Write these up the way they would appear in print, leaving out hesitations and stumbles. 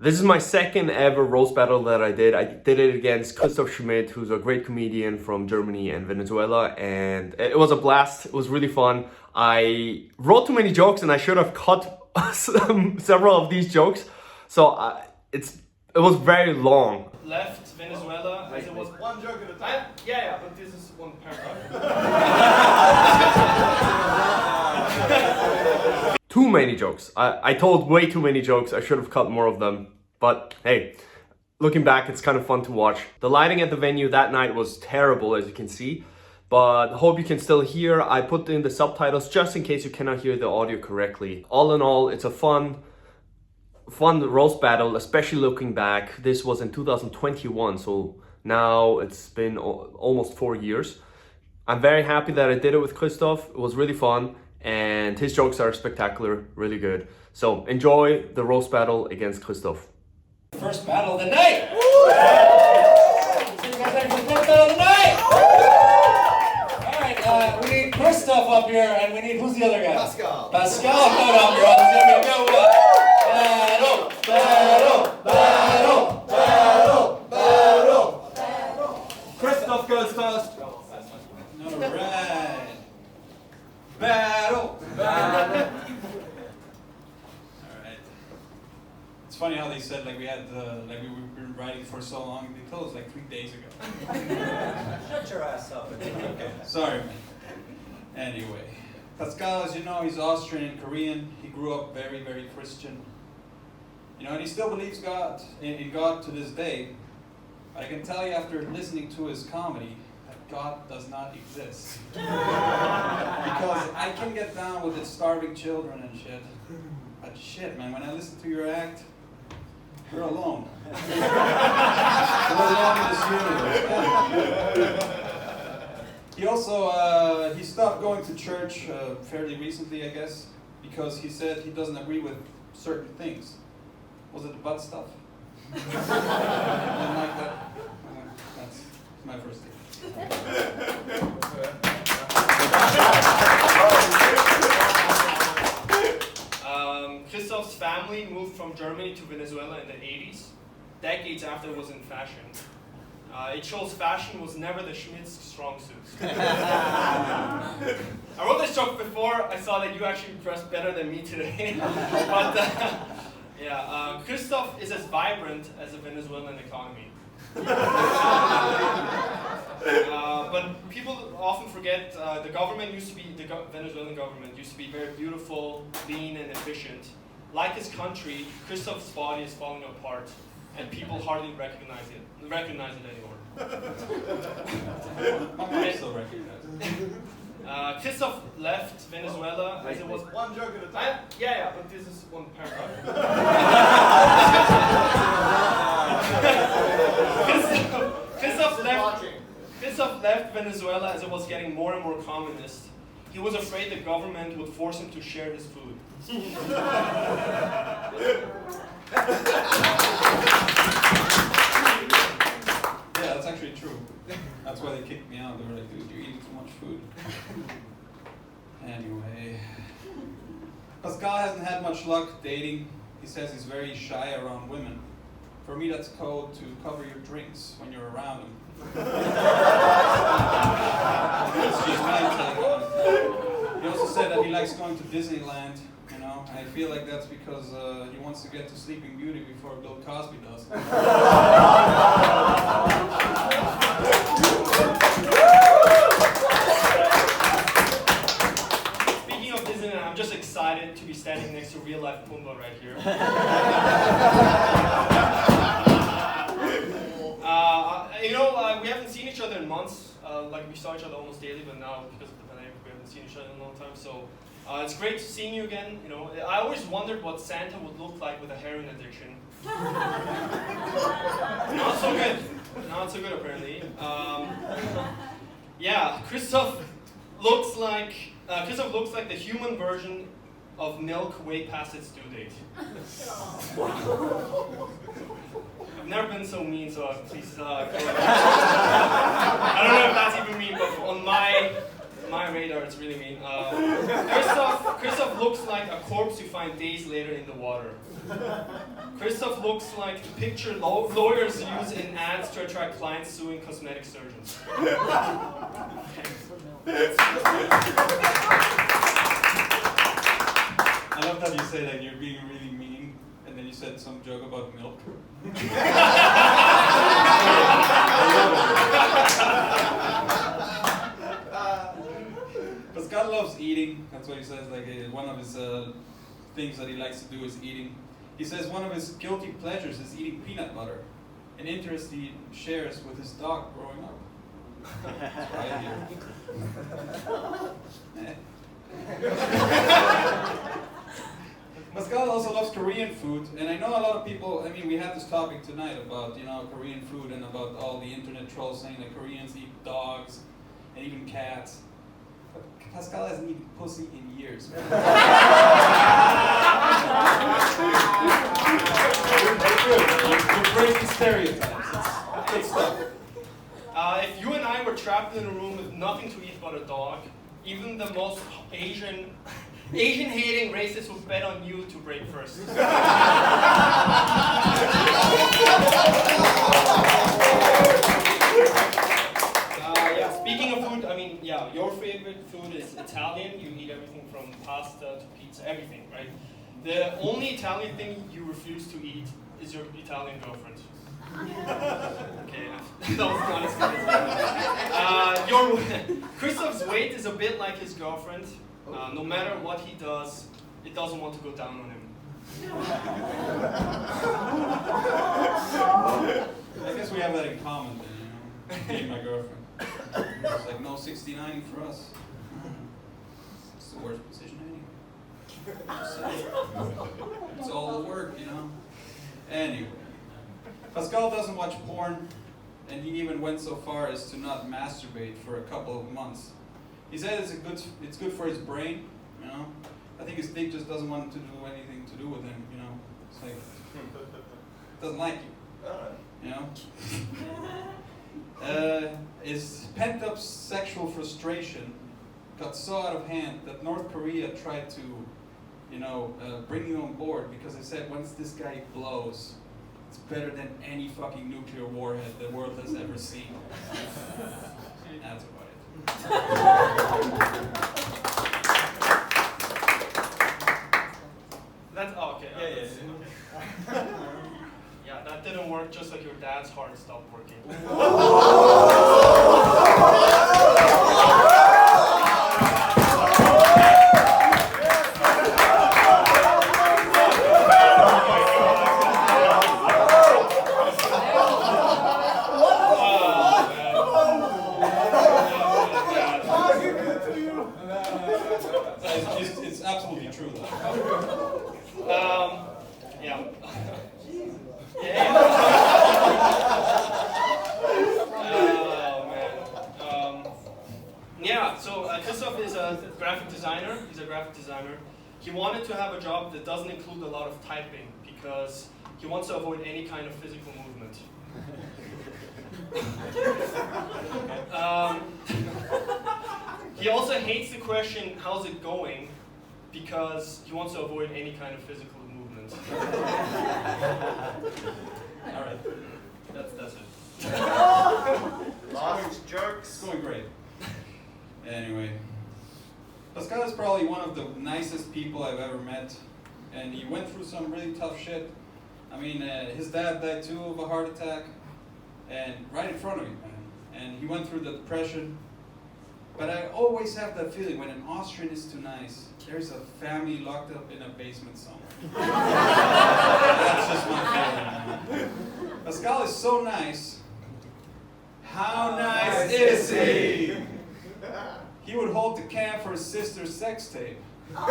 This is my second ever roast battle that I did. I did it against Christoph Schmid, who's a great comedian from Germany and Venezuela, and it was a blast. It was really fun. I wrote too many jokes and I should have cut several of these jokes, so it was very long. Left Venezuela as it was one joke at a time. Yeah, but this is one paragraph. Too many jokes. I told way too many jokes. I should have cut more of them. But hey, looking back, it's kind of fun to watch. The lighting at the venue that night was terrible, as you can see. But hope you can still hear. I put in the subtitles just in case you cannot hear the audio correctly. All in all, it's a fun roast battle, especially looking back. This was in 2021, so now it's been almost 4 years. I'm very happy that I did it with Christoph. It was really fun. And his jokes are spectacular, really good. So enjoy the roast battle against Christoph. First battle of the night! Woo! So you guys ready for the first battle of the night? Alright, we need Christoph up here, and we need, who's the other guy? Pascal. Pascal coming up here. It's gonna be a good one. Battle! Christoph goes first. Alright. Battle! Alright. It's funny how they said like we had like we've been writing for so long. They told us like 3 days ago. Shut your ass up. Okay, sorry, man. Anyway, Pascal, as you know, he's Austrian and Korean. He grew up very, very Christian. You know, and he still believes in God to this day. But I can tell you after listening to his comedy, God does not exist. Because I can get down with the starving children and shit. But shit, man, when I listen to your act, you're alone. You're alone in this universe. He also, he stopped going to church fairly recently, I guess, because he said he doesn't agree with certain things. Was it the butt stuff? I didn't like that. That's my first thing. Christoph's family moved from Germany to Venezuela in the 80s, decades after it was in fashion. It shows fashion was never the Schmid's strong suit. I wrote this joke before I saw that you actually dressed better than me today. But yeah, Christoph is as vibrant as the Venezuelan economy. But people often forget the government used to be, the Venezuelan government used to be very beautiful, lean, and efficient. Like his country, Christoph's body is falling apart, and people hardly recognize it anymore. I still recognize it. Christoph left Venezuela as it was one joke at a time. Yeah, but this is one paragraph. Christoph left Venezuela as it was getting more and more communist. He was afraid the government would force him to share his food. Yeah, that's actually true. That's why they kicked me out. They were like, dude, you're eating too much food. Anyway. Pascal hasn't had much luck dating. He says he's very shy around women. For me, that's code to cover your drinks when you're around him. That's just my take on it. He also said that he likes going to Disneyland. You know, I feel like that's because he wants to get to Sleeping Beauty before Bill Cosby does. Speaking of Disneyland, I'm just excited to be standing next to real life Pumbaa right here. We haven't seen each other in months. Like we saw each other almost daily, but now because of the pandemic, we haven't seen each other in a long time. So it's great seeing you again. You know, I always wondered what Santa would look like with a heroin addiction. Not so good. Not so good apparently. Yeah, Christoph looks like the human version of milk way past its due date. I've never been so mean, so please. I don't know if that's even mean, but on my my radar, it's really mean. Christoph looks like a corpse you find days later in the water. Christoph looks like the picture lawyers use in ads to attract clients suing cosmetic surgeons. I love that you say that you're being really mean, and then you said some joke about milk. Pascal loves eating. That's what he says. Like one of his things that he likes to do is eating. He says one of his guilty pleasures is eating peanut butter, an interest he shares with his dog growing up. Right here. Pascal also loves Korean food, and I know a lot of people, I mean, we had this topic tonight about, Korean food and about all the internet trolls saying that Koreans eat dogs and even cats. But Pascal hasn't eaten pussy in years. You're breaking stereotypes. It's good stuff. If you and I were trapped in a room with nothing to eat but a dog, even the most Asian-hating racists would bet on you to break first. Speaking of food, I mean, your favorite food is Italian. You eat everything from pasta to pizza, everything, right? The only Italian thing you refuse to eat is your Italian girlfriend. Okay, that was not as good as Christoph's weight is a bit like his girlfriend. No matter what he does, it doesn't want to go down on him. I guess we have that in common then, me and my girlfriend. It's like no 69 for us. It's the worst position anyway. It's all the work, Anyway. Pascal doesn't watch porn, and he even went so far as to not masturbate for a couple of months. He said it's good for his brain, I think his dick just doesn't want to do anything to do with him, It's like, doesn't like you, His pent-up sexual frustration got so out of hand that North Korea tried to, bring him on board because they said once this guy blows, it's better than any fucking nuclear warhead the world has ever seen. That's about it. That's okay. Yeah, that didn't work. Just like your dad's heart stopped working. It's absolutely true, though. So Christoph is a graphic designer. He's a graphic designer. He wanted to have a job that doesn't include a lot of typing because he wants to avoid any kind of physical movement. He also hates the question, how's it going? Because he wants to avoid any kind of physical movement. Alright, that's it. Lost jokes. It's going great. Anyway, Pascal is probably one of the nicest people I've ever met, and he went through some really tough shit. I mean, his dad died too of a heart attack, and right in front of him, man. And he went through the depression. But I always have that feeling when an Austrian is too nice, there's a family locked up in a basement somewhere. That's just my feeling. Pascal is so nice. How nice is he? He would hold the cam for his sister's sex tape. But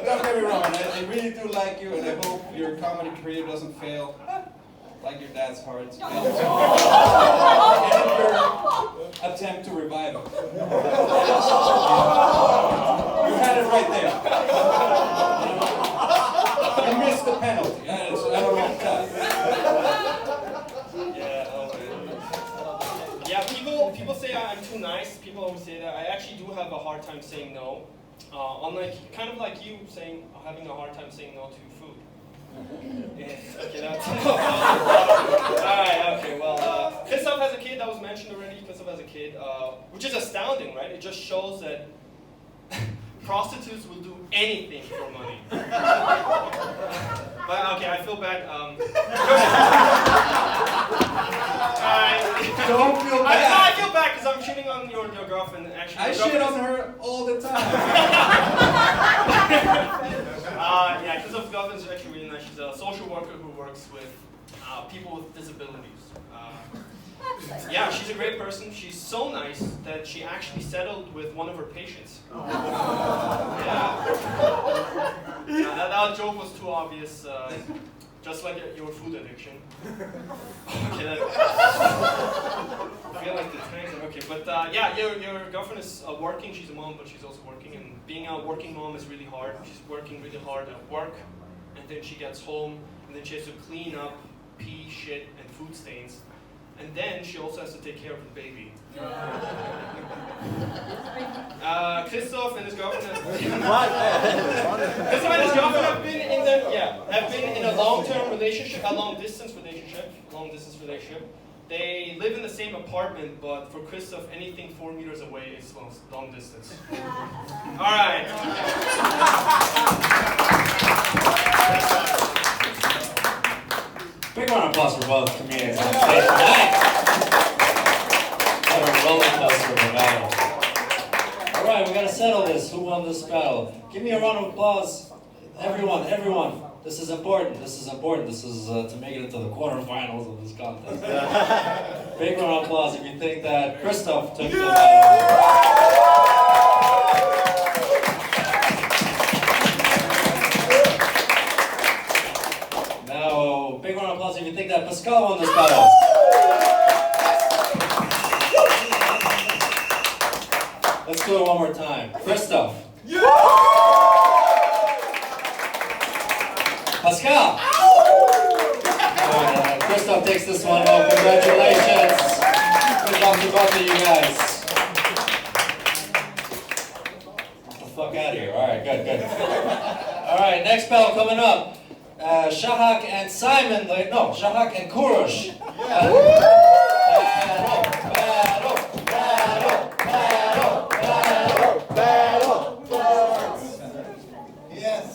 don't get me wrong, I really do like you, and I hope your comedy career doesn't fail, like your dad's heart, and your attempt to revive it. You had it right there. You missed the penalty. I don't know. actually do have a hard time saying no. Unlike, kind of like you saying, having a hard time saying no to food. Yes, okay, that's alright, okay, well, Christoph has a kid, that was mentioned already. Christoph has a kid, which is astounding, right? It just shows that prostitutes will do anything for money. But okay, I feel bad. Don't feel bad. I feel bad because I'm shitting on your girlfriend. Actually, I shit on her all the time. Yeah, Christoph's girlfriend is actually really nice. She's a social worker who works with people with disabilities. Yeah, she's a great person. She's so nice that she actually settled with one of her patients. Yeah. That joke was too obvious, just like your food addiction. Okay, I feel like the times are okay, but yeah, your girlfriend is working. She's a mom, but she's also working, and being a working mom is really hard. She's working really hard at work, and then she gets home, and then she has to clean up pee, shit, and food stains. And then she also has to take care of the baby. Christoph and his girlfriend have been in a long-term relationship, a long-distance relationship. They live in the same apartment, but for Christoph, anything 4 meters away is long distance. All right. Big round of applause for both comedians on stage tonight. What a roller coaster of a battle. All right, we gotta settle this. Who won this battle? Give me a round of applause, everyone. This is important. This is to make it into the quarterfinals of this contest. Big round of applause if you think that Christoph took the battle. Big round of applause if you think that Pascal won this battle. Let's do it one more time. Christoph. Pascal. Christoph takes this one home. Congratulations. Good job to both of you guys. Get the fuck out of here. All right, good. All right, next battle coming up. Shahak and Kourosh.